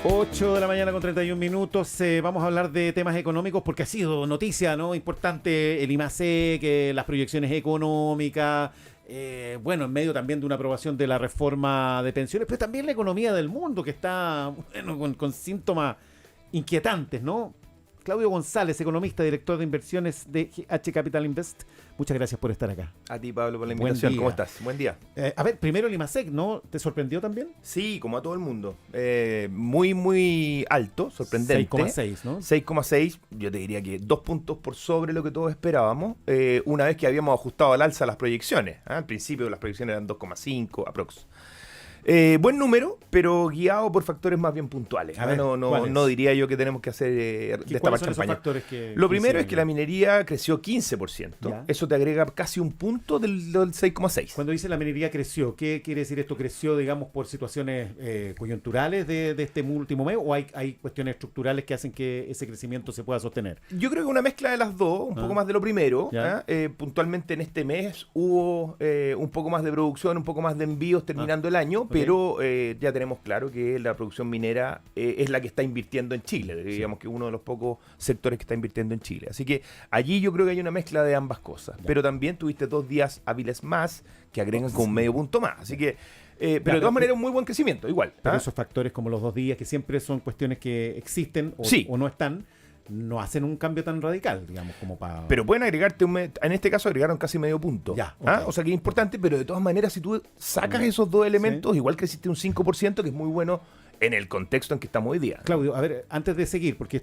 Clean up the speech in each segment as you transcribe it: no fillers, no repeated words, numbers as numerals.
8 de la mañana con 31 minutos. Vamos a hablar de temas económicos porque ha sido noticia, ¿no? Importante el IMASEC, que las proyecciones económicas, bueno, en medio también de una aprobación de la reforma de pensiones, pero también la economía del mundo que está, bueno, con síntomas inquietantes, ¿no? Claudio González, economista, director de inversiones de H Capital Invest. Muchas gracias por estar acá. A ti, Pablo, por la invitación. ¿Cómo estás? Buen día. A ver, primero el IMASEC, ¿no? ¿Te sorprendió también? Sí, como a todo el mundo. Muy alto, sorprendente. 6,6, ¿no? 6,6, yo te diría que 2 puntos por sobre lo que todos esperábamos, una vez que habíamos ajustado al alza las proyecciones. Al principio las proyecciones eran 2,5 aprox. Buen número, pero guiado por factores más bien puntuales. A ver, no diría yo que tenemos que hacer destapar champaña. Lo primero es que la minería creció 15%. ¿Ya? Eso te agrega casi un punto del 6,6. Cuando dice la minería creció, ¿qué quiere decir esto? ¿Creció, digamos, por situaciones coyunturales de este último mes o hay cuestiones estructurales que hacen que ese crecimiento se pueda sostener? Yo creo que una mezcla de las dos, un poco más de lo primero. Puntualmente en este mes hubo un poco más de producción, un poco más de envíos terminando el año, pero ya tenemos claro que la producción minera es la que está invirtiendo en Chile, digamos que uno de los pocos sectores que está invirtiendo en Chile. Así que allí yo creo que hay una mezcla de ambas cosas. Pero también tuviste 2 días hábiles más que agregan con medio punto más. Así que, pero de todas maneras un muy buen crecimiento, igual. Pero esos factores como los 2 días, que siempre son cuestiones que existen o no están, no hacen un cambio tan radical, digamos, como para... Pero pueden agregarte, en este caso agregaron casi medio punto. O sea que es importante, pero de todas maneras, si tú sacas esos dos elementos, igual creciste un 5%, que es muy bueno en el contexto en que estamos hoy día. Claudio, a ver, antes de seguir, porque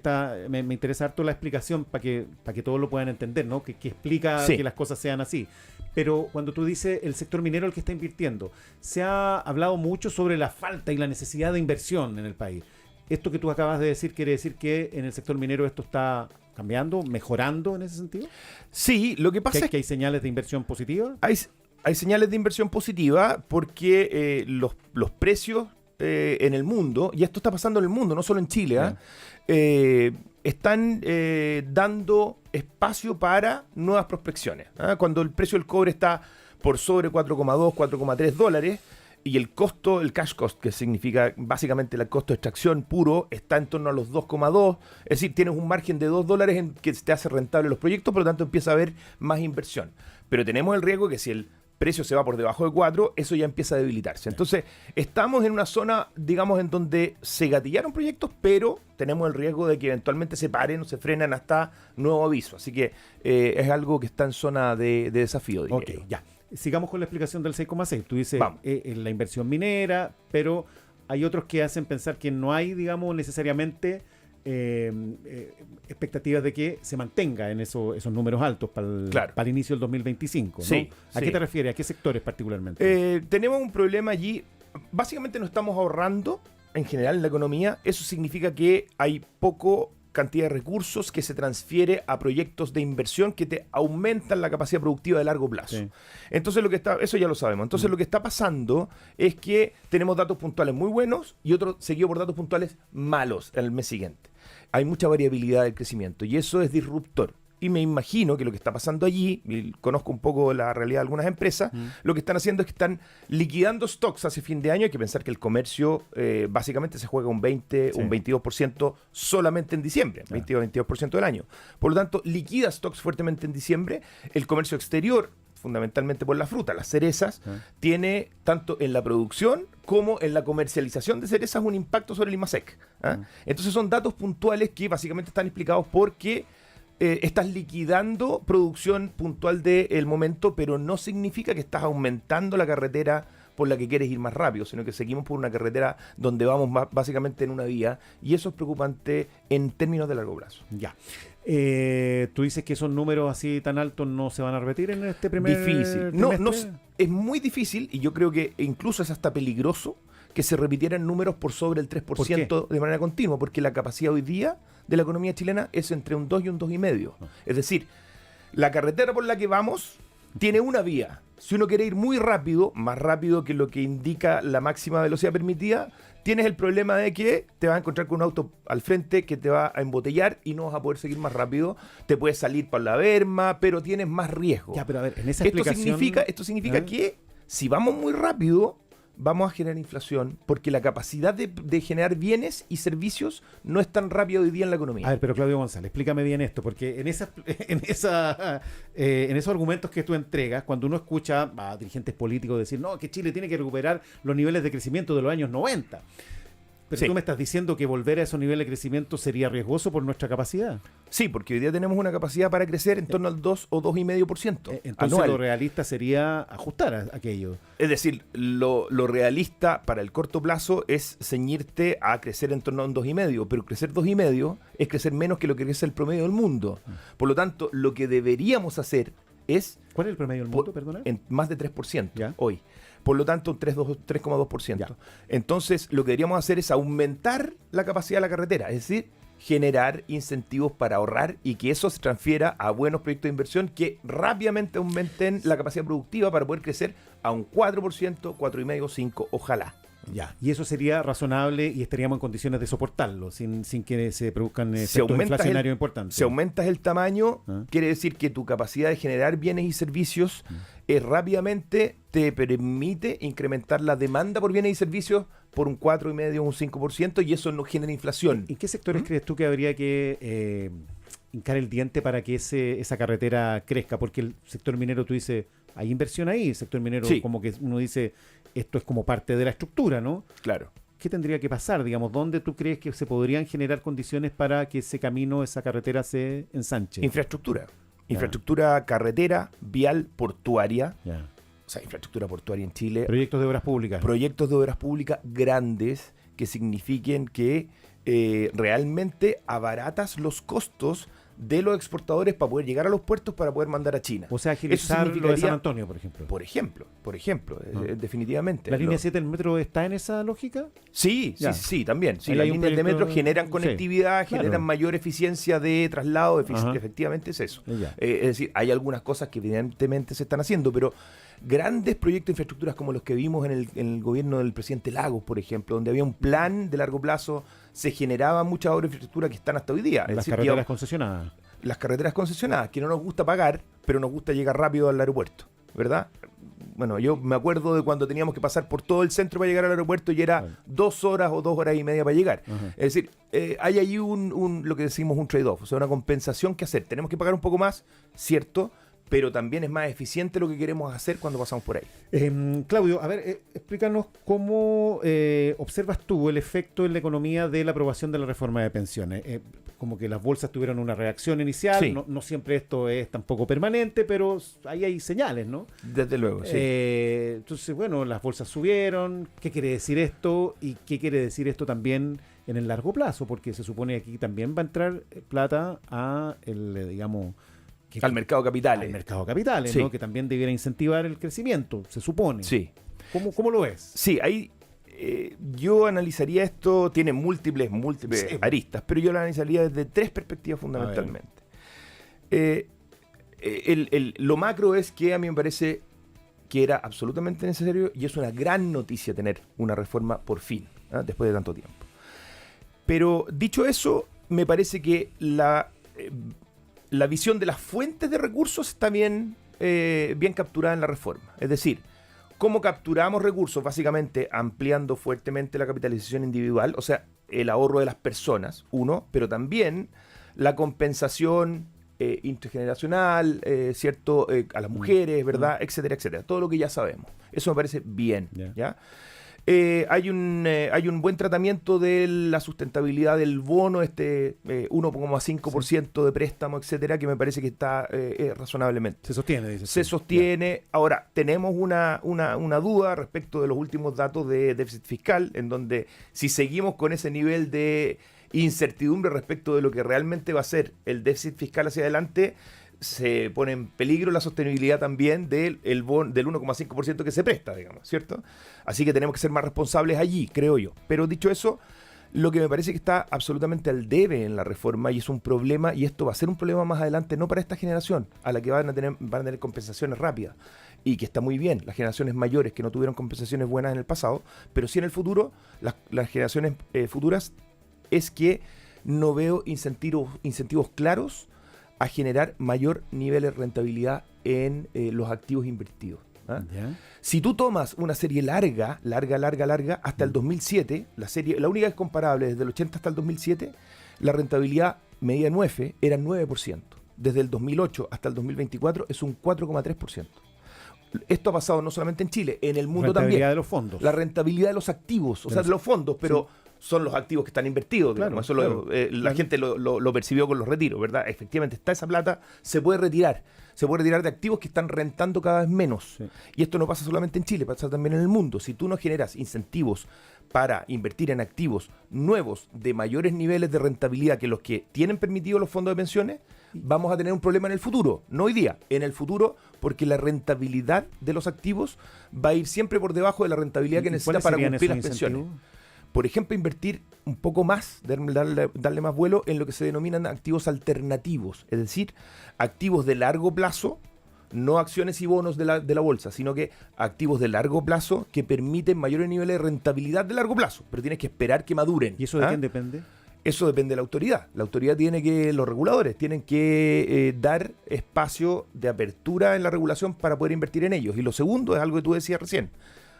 me interesa harto la explicación para que todos lo puedan entender, ¿no? Que explica que las cosas sean así. Pero cuando tú dices el sector minero el que está invirtiendo, se ha hablado mucho sobre la falta y la necesidad de inversión en el país. ¿Esto que tú acabas de decir quiere decir que en el sector minero esto está cambiando, mejorando en ese sentido? Sí, lo que pasa es que hay señales de inversión positiva. Hay señales de inversión positiva porque los precios en el mundo, y esto está pasando en el mundo, no solo en Chile, están dando espacio para nuevas prospecciones. Cuando el precio del cobre está por sobre 4,2, 4,3 dólares, y el costo, el cash cost, que significa básicamente el costo de extracción puro, está en torno a los 2,2. Es decir, tienes un margen de 2 dólares en que te hace rentable los proyectos, por lo tanto empieza a haber más inversión. Pero tenemos el riesgo que si el precio se va por debajo de 4, eso ya empieza a debilitarse. Entonces, estamos en una zona, digamos, en donde se gatillaron proyectos, pero tenemos el riesgo de que eventualmente se paren o se frenan hasta nuevo aviso. Así que es algo que está en zona de desafío, diría yo. Ya. Sigamos con la explicación del 6,6. Tú dices la inversión minera, pero hay otros que hacen pensar que no hay, digamos, necesariamente expectativas de que se mantenga en esos números altos para el inicio del 2025, ¿no? Sí, ¿A qué te refieres? ¿A qué sectores particularmente? Tenemos un problema allí. Básicamente no estamos ahorrando en general en la economía. Eso significa que hay poco cantidad de recursos que se transfiere a proyectos de inversión que te aumentan la capacidad productiva de largo plazo. Sí. Entonces eso ya lo sabemos. Entonces lo que está pasando es que tenemos datos puntuales muy buenos y otros seguidos por datos puntuales malos en el mes siguiente. Hay mucha variabilidad del crecimiento y eso es disruptor. Y me imagino que lo que está pasando allí, y conozco un poco la realidad de algunas empresas, lo que están haciendo es que están liquidando stocks hace fin de año. Hay que pensar que el comercio básicamente se juega un 20, un 22% solamente en diciembre, 20-22% del año. Por lo tanto, liquida stocks fuertemente en diciembre. El comercio exterior, fundamentalmente por la fruta, las cerezas, tiene tanto en la producción como en la comercialización de cerezas un impacto sobre el IMASEC. Entonces son datos puntuales que básicamente están explicados porque estás liquidando producción puntual del momento, pero no significa que estás aumentando la carretera por la que quieres ir más rápido, sino que seguimos por una carretera donde vamos básicamente en una vía, y eso es preocupante en términos de largo plazo. Ya. ¿Tú dices que esos números así tan altos no se van a repetir en este primer trimestre? No, es muy difícil, y yo creo que incluso es hasta peligroso que se repitieran números por sobre el 3% de manera continua, porque la capacidad hoy día de la economía chilena es entre un 2 y un 2,5. Es decir, la carretera por la que vamos tiene una vía. Si uno quiere ir muy rápido, más rápido que lo que indica la máxima velocidad permitida, tienes el problema de que te vas a encontrar con un auto al frente que te va a embotellar y no vas a poder seguir más rápido. Te puedes salir por la berma, pero tienes más riesgo. Ya, pero a ver, en esa explicación... Esto significa que si vamos muy rápido, vamos a generar inflación porque la capacidad de generar bienes y servicios no es tan rápida hoy día en la economía. A ver, pero Claudio González, explícame bien esto, porque en esos argumentos que tú entregas, cuando uno escucha a dirigentes políticos decir, no, que Chile tiene que recuperar los niveles de crecimiento de los años 90, pero Sí. tú me estás diciendo que volver a esos niveles de crecimiento sería riesgoso por nuestra capacidad. Sí, porque hoy día tenemos una capacidad para crecer en torno al 2 o 2,5% Entonces anual. lo realista sería ajustar aquello. Es decir, lo realista para el corto plazo es ceñirte a crecer en torno a un 2,5, pero crecer 2,5 es crecer menos que lo que crece el promedio del mundo. Por lo tanto, lo que deberíamos hacer es ¿Cuál es el promedio del mundo, perdona? en más de 3% Ya. hoy. Por lo tanto, un 3,2%. Ya. Entonces, lo que deberíamos hacer es aumentar la capacidad de la carretera, es decir, generar incentivos para ahorrar y que eso se transfiera a buenos proyectos de inversión que rápidamente aumenten la capacidad productiva para poder crecer a un 4%, 4,5%, 5%, ojalá. Ya, y eso sería razonable y estaríamos en condiciones de soportarlo sin que se produzcan Si efectos aumentas inflacionarios importantes. Si aumentas el tamaño, Ah. quiere decir que tu capacidad de generar bienes y servicios rápidamente te permite incrementar la demanda por bienes y servicios por un 4,5% o un 5% y eso no genera inflación. ¿En qué sectores crees tú que habría que hincar el diente para que esa carretera crezca? Porque el sector minero, tú dices, hay inversión ahí, el sector minero Sí. como que uno dice, esto es como parte de la estructura, ¿no? Claro. ¿Qué tendría que pasar, digamos? ¿Dónde tú crees que se podrían generar condiciones para que ese camino, esa carretera se ensanche? Infraestructura. Infraestructura carretera, vial, portuaria. Ya. O sea, infraestructura portuaria en Chile. Proyectos de obras públicas. Proyectos de obras públicas grandes que signifiquen que realmente abaratas los costos de los exportadores para poder llegar a los puertos para poder mandar a China. O sea, Eso agilizar lo de significaría, San Antonio, por ejemplo. Por ejemplo, definitivamente. ¿La línea 7 del metro está en esa lógica? Sí, Ya. sí, también. Sí, Ahí las hay un líneas de proyecto- metro generan sí, conectividad, claro. generan mayor eficiencia de traslado, Ajá. efectivamente es eso. Ya. Es decir, hay algunas cosas que evidentemente se están haciendo, pero grandes proyectos de infraestructuras como los que vimos en el gobierno del presidente Lagos, por ejemplo, donde había un plan de largo plazo, se generaba muchas obras de infraestructura que están hasta hoy día. Es Las decir, carreteras digamos, concesionadas. las carreteras concesionadas, que no nos gusta pagar, pero nos gusta llegar rápido al aeropuerto, ¿verdad? Bueno, yo me acuerdo de cuando teníamos que pasar por todo el centro para llegar al aeropuerto y era Claro. 2 horas o 2 horas y media para llegar. Ajá. Es decir, hay ahí lo que decimos un trade-off, o sea, una compensación que hacer. Tenemos que pagar un poco más, cierto, pero también es más eficiente lo que queremos hacer cuando pasamos por ahí. Claudio, a ver, explícanos cómo observas tú el efecto en la economía de la aprobación de la reforma de pensiones. Como que las bolsas tuvieron una reacción inicial, Sí. no siempre esto es tampoco permanente, pero ahí hay señales, ¿no? Desde luego, sí. Entonces, bueno, las bolsas subieron. ¿Qué quiere decir esto? ¿Y qué quiere decir esto también en el largo plazo? Porque se supone que aquí también va a entrar plata a digamos... Al mercado de capitales. Al mercado de capitales, Sí. ¿no? Que también debiera incentivar el crecimiento, se supone. Sí. ¿Cómo lo ves? Sí, ahí yo analizaría esto, tiene múltiples Sí. aristas, pero yo lo analizaría desde 3 perspectivas fundamentalmente. Lo macro es que a mí me parece que era absolutamente necesario y es una gran noticia tener una reforma por fin, después de tanto tiempo. Pero dicho eso, me parece que la visión de las fuentes de recursos está bien capturada en la reforma. Es decir, ¿cómo capturamos recursos? Básicamente ampliando fuertemente la capitalización individual, o sea, el ahorro de las personas, pero también la compensación intergeneracional, ¿cierto? A las mujeres, ¿verdad? Etcétera, etcétera. Todo lo que ya sabemos. Eso me parece bien, ¿ya? Hay un buen tratamiento de la sustentabilidad del bono, 1,5% de préstamo, etcétera, que me parece que está razonablemente. Se sostiene, dice. Se sostiene. Ahora, tenemos una duda respecto de los últimos datos de déficit fiscal, en donde si seguimos con ese nivel de incertidumbre respecto de lo que realmente va a ser el déficit fiscal hacia adelante, se pone en peligro la sostenibilidad también del 1,5% que se presta, digamos, ¿cierto? Así que tenemos que ser más responsables allí, creo yo. Pero dicho eso, lo que me parece que está absolutamente al debe en la reforma y es un problema, y esto va a ser un problema más adelante, no para esta generación, a la que van a tener compensaciones rápidas, y que está muy bien, las generaciones mayores que no tuvieron compensaciones buenas en el pasado, pero sí en el futuro, las generaciones futuras, es que no veo incentivos claros a generar mayor nivel de rentabilidad en los activos invertidos. ¿ah? ¿Ya? Si tú tomas una serie larga, hasta el 2007, la única que es comparable desde el 80 hasta el 2007, la rentabilidad medida en UEF era 9%. Desde el 2008 hasta el 2024 es un 4,3%. Esto ha pasado no solamente en Chile, en el mundo también. Rentabilidad de los fondos. La rentabilidad de los activos, o sea, de los fondos, pero son los activos que están invertidos. Claro, Digamos. Eso la gente lo percibió con los retiros, ¿verdad? Efectivamente, está esa plata, se puede retirar. Se puede retirar de activos que están rentando cada vez menos. Sí. Y esto no pasa solamente en Chile, pasa también en el mundo. Si tú no generas incentivos para invertir en activos nuevos de mayores niveles de rentabilidad que los que tienen permitido los fondos de pensiones, vamos a tener un problema en el futuro. No hoy día, en el futuro, porque la rentabilidad de los activos va a ir siempre por debajo de la rentabilidad que necesita para cumplir las pensiones. Por ejemplo, invertir un poco más, darle más vuelo en lo que se denominan activos alternativos, es decir, activos de largo plazo, no acciones y bonos de la bolsa, sino que activos de largo plazo que permiten mayores niveles de rentabilidad de largo plazo, pero tienes que esperar que maduren. ¿Y eso de quién depende? Eso depende de la autoridad. La autoridad los reguladores tienen que dar espacio de apertura en la regulación para poder invertir en ellos. Y lo segundo es algo que tú decías recién.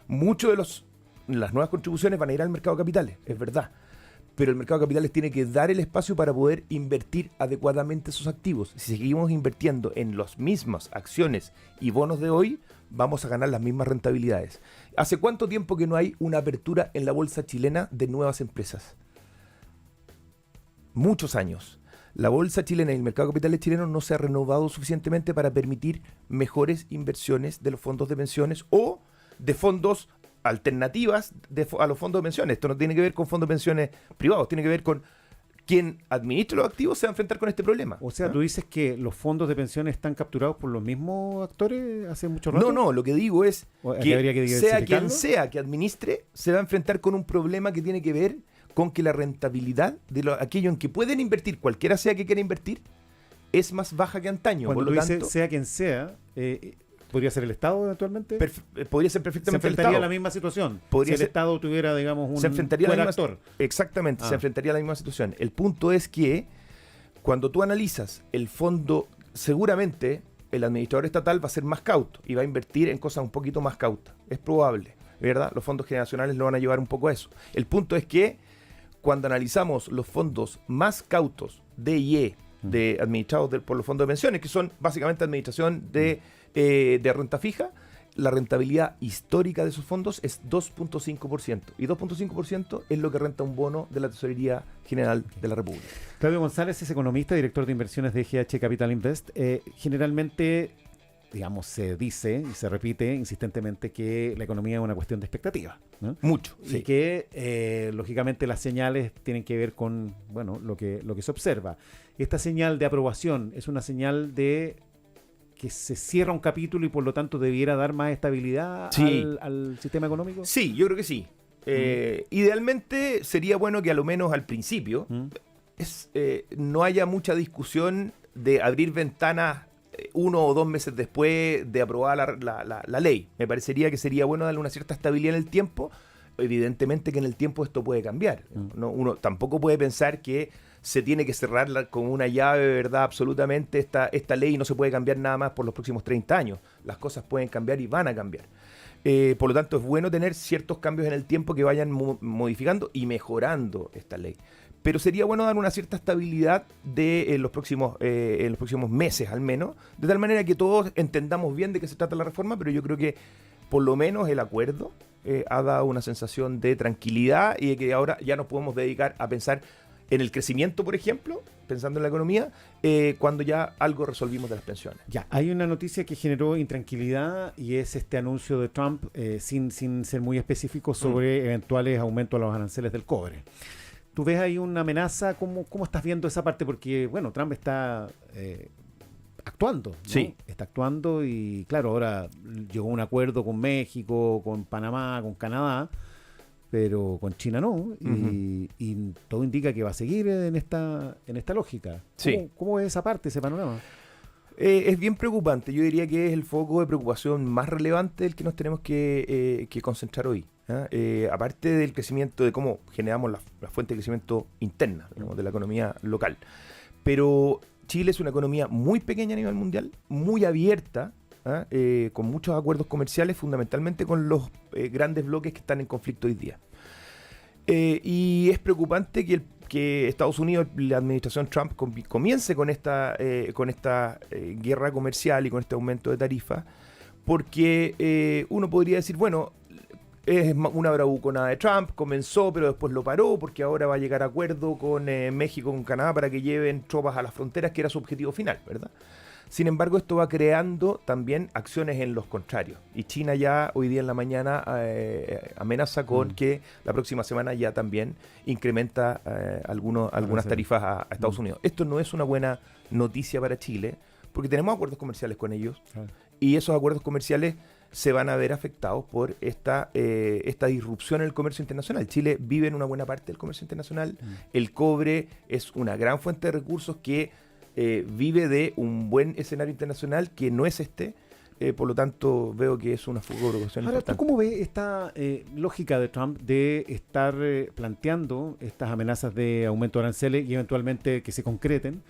Muchos de las nuevas contribuciones van a ir al mercado de capitales, es verdad. Pero el mercado de capitales tiene que dar el espacio para poder invertir adecuadamente sus activos. Si seguimos invirtiendo en las mismas acciones y bonos de hoy, vamos a ganar las mismas rentabilidades. ¿Hace cuánto tiempo que no hay una apertura en la bolsa chilena de nuevas empresas? Muchos años. La bolsa chilena y el mercado de capitales chileno no se ha renovado suficientemente para permitir mejores inversiones de los fondos de pensiones o de fondos alternativas a los fondos de pensiones. Esto no tiene que ver con fondos de pensiones privados, tiene que ver con quien administra los activos se va a enfrentar con este problema. O sea, ¿tú dices que los fondos de pensiones están capturados por los mismos actores hace mucho rato? No, lo que digo es que sea quien diversificarlo. sea que administre, se va a enfrentar con un problema que tiene que ver con que la rentabilidad de aquello en que pueden invertir, cualquiera sea que quiera invertir, es más baja que antaño. Cuando por lo tú dices tanto, sea quien sea, ¿podría ser el Estado eventualmente? podría ser ¿Se perfectamente el enfrentaría Estado. a la misma situación? Podría si el ser- Estado tuviera, digamos, un Se enfrentaría a la buen misma actor. Exactamente, Ah. se enfrentaría a la misma situación. El punto es que cuando tú analizas el fondo, seguramente el administrador estatal va a ser más cauto y va a invertir en cosas un poquito más cautas. Es probable, ¿verdad? Los fondos generacionales lo van a llevar un poco a eso. El punto es que cuando analizamos los fondos más cautos de IE, administrados por los fondos de pensiones, que son básicamente administración de renta fija, la rentabilidad histórica de esos fondos es 2.5%. Y 2.5% es lo que renta un bono de la Tesorería General de la República. Claudio González es economista, director de inversiones de GH Capital Invest. Generalmente, digamos, se dice y se repite insistentemente que la economía es una cuestión de expectativa, ¿no? Mucho. Y que, lógicamente, las señales tienen que ver con, bueno, lo que se observa. Esta señal de aprobación es una señal de que se cierra un capítulo y por lo tanto debiera dar más estabilidad al sistema económico. Sí, yo creo que sí. Idealmente sería bueno que a lo menos al principio no haya mucha discusión de abrir ventanas 1 o 2 meses después de aprobada la ley. Me parecería que sería bueno darle una cierta estabilidad en el tiempo. Evidentemente que en el tiempo esto puede cambiar. ¿No? Uno tampoco puede pensar que se tiene que cerrar con una llave, ¿verdad? Absolutamente esta ley no se puede cambiar nada más por los próximos 30 años. Las cosas pueden cambiar y van a cambiar. Por lo tanto, es bueno tener ciertos cambios en el tiempo que vayan modificando y mejorando esta ley. Pero sería bueno dar una cierta estabilidad en los próximos meses al menos, de tal manera que todos entendamos bien de qué se trata la reforma, pero yo creo que por lo menos el acuerdo ha dado una sensación de tranquilidad y de que ahora ya nos podemos dedicar a pensar en el crecimiento, por ejemplo, pensando en la economía, cuando ya algo resolvimos de las pensiones. Ya, hay una noticia que generó intranquilidad y es este anuncio de Trump, sin ser muy específico, sobre eventuales aumentos a los aranceles del cobre. ¿Tú ves ahí una amenaza? ¿Cómo estás viendo esa parte? Porque, bueno, Trump está actuando, ¿no? Sí. Está actuando y, claro, ahora llegó a un acuerdo con México, con Panamá, con Canadá, pero con China no. Y todo indica que va a seguir en esta lógica. Sí. ¿Cómo es esa parte, ese panorama? Es bien preocupante. Yo diría que es el foco de preocupación más relevante del que nos tenemos que concentrar hoy. Aparte del crecimiento, de cómo generamos la fuente de crecimiento interna, digamos, de la economía local. Pero Chile es una economía muy pequeña a nivel mundial, muy abierta con muchos acuerdos comerciales, fundamentalmente con los grandes bloques que están en conflicto hoy día. Y es preocupante que Estados Unidos, la administración Trump, comience con esta guerra comercial y con este aumento de tarifas, porque uno podría decir, bueno, es una bravuconada de Trump, comenzó pero después lo paró porque ahora va a llegar a acuerdo con México, con Canadá para que lleven tropas a las fronteras, que era su objetivo final, ¿verdad? Sin embargo, esto va creando también acciones en los contrarios. Y China ya hoy día en la mañana amenaza con que la próxima semana ya también incrementa algunas tarifas a Estados Unidos. Esto no es una buena noticia para Chile, porque tenemos acuerdos comerciales con ellos, y esos acuerdos comerciales se van a ver afectados por esta disrupción en el comercio internacional. Chile vive en una buena parte del comercio internacional. El cobre es una gran fuente de recursos que vive de un buen escenario internacional que no es por lo tanto veo que es una fuga de producción importante. ¿Tú cómo ves esta lógica de Trump de estar planteando estas amenazas de aumento de aranceles y eventualmente que se concreten,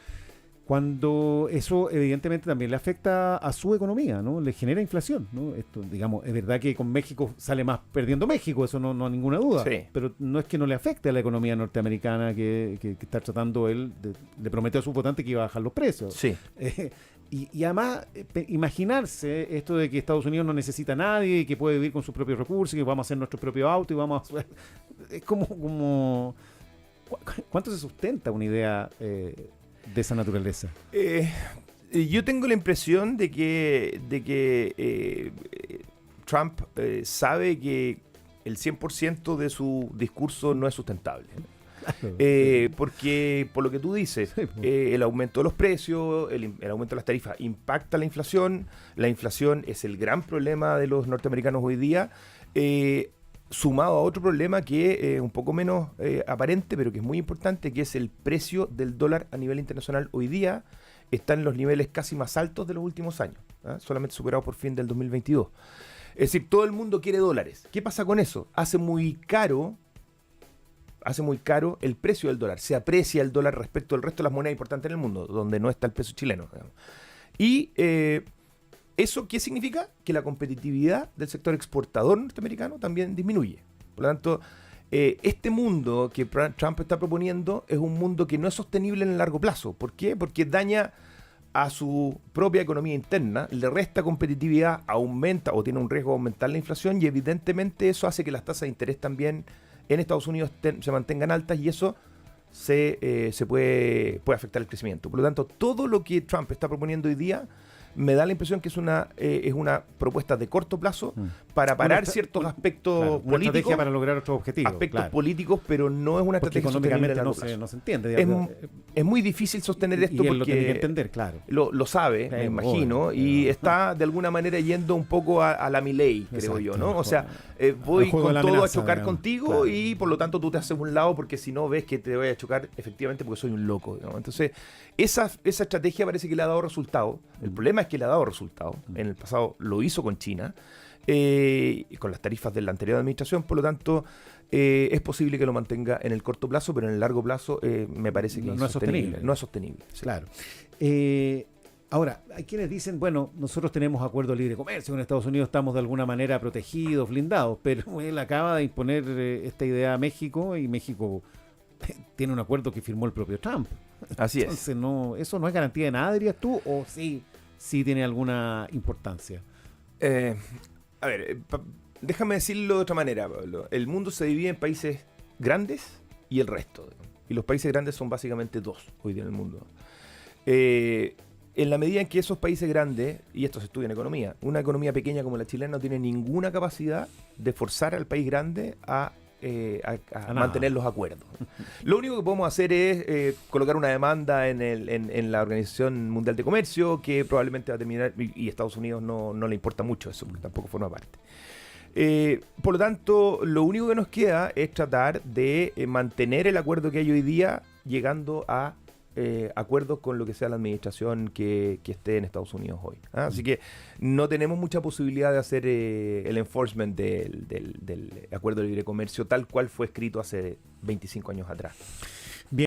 cuando eso evidentemente también le afecta a su economía, ¿no? Le genera inflación, ¿no? Esto, digamos, es verdad que con México sale más perdiendo México, eso no hay ninguna duda, sí. Pero no es que no le afecte a la economía norteamericana que está tratando él, le prometió a sus votantes que iba a bajar los precios. Sí. Y además, imaginarse esto de que Estados Unidos no necesita a nadie y que puede vivir con sus propios recursos y que vamos a hacer nuestro propio auto y vamos a... Es como ¿cuánto se sustenta una idea de esa naturaleza? Yo tengo la impresión de que Trump sabe que el 100% de su discurso no es sustentable. Porque, por lo que tú dices, el aumento de los precios, el aumento de las tarifas impacta la inflación. La inflación es el gran problema de los norteamericanos hoy día, sumado a otro problema que es un poco menos aparente, pero que es muy importante, que es el precio del dólar a nivel internacional. Hoy día está en los niveles casi más altos de los últimos años, solamente superado por fin del 2022. Es decir, todo el mundo quiere dólares. ¿Qué pasa con eso? Hace muy caro el precio del dólar. Se aprecia el dólar respecto al resto de las monedas importantes en el mundo, donde no está el peso chileno, digamos. Y ¿eso qué significa? Que la competitividad del sector exportador norteamericano también disminuye. Por lo tanto, este mundo que Trump está proponiendo es un mundo que no es sostenible en el largo plazo. ¿Por qué? Porque daña a su propia economía interna, le resta competitividad, aumenta o tiene un riesgo de aumentar la inflación, y evidentemente eso hace que las tasas de interés también en Estados Unidos se mantengan altas, y eso se puede afectar el crecimiento. Por lo tanto, todo lo que Trump está proponiendo hoy día me da la impresión que es una propuesta de corto plazo para parar ciertos aspectos políticos. Una estrategia para lograr otros objetivos. Aspectos políticos, pero no es una estrategia económicamente sostenible no se entiende. Es muy difícil sostener esto y él porque lo tiene que entender, claro. Lo sabe, me imagino, y está de alguna manera yendo un poco a la Milei, creo yo, ¿no? O sea, voy con todo amenaza, a chocar contigo, claro. Y por lo tanto tú te haces un lado porque si no ves que te voy a chocar efectivamente porque soy un loco, ¿no? Entonces, esa estrategia parece que le ha dado resultado. El problema es que le ha dado resultado. En el pasado lo hizo con China, con las tarifas de la anterior administración. Por lo tanto, es posible que lo mantenga en el corto plazo, pero en el largo plazo me parece que no es sostenible. No es sostenible. Sí. Claro. Ahora, hay quienes dicen, bueno, nosotros tenemos acuerdo de libre comercio con Estados Unidos, estamos de alguna manera protegidos, blindados, pero él acaba de imponer esta idea a México, y México tiene un acuerdo que firmó el propio Trump. Así es. Entonces, ¿eso no es garantía de nada, dirías tú? ¿O sí tiene alguna importancia? A ver, déjame decirlo de otra manera, Pablo. El mundo se divide en países grandes y el resto. Y los países grandes son básicamente dos hoy día en el mundo. En la medida en que esos países grandes, y esto se estudia en economía, una economía pequeña como la chilena no tiene ninguna capacidad de forzar al país grande a mantener los acuerdos. Lo único que podemos hacer es colocar una demanda en la Organización Mundial de Comercio, que probablemente va a terminar, y a Estados Unidos no le importa mucho eso, porque tampoco forma parte. Por lo tanto, lo único que nos queda es tratar de mantener el acuerdo que hay hoy día, llegando a acuerdos con lo que sea la administración que esté en Estados Unidos hoy. Así que no tenemos mucha posibilidad de hacer el enforcement del acuerdo de libre comercio tal cual fue escrito hace 25 años atrás.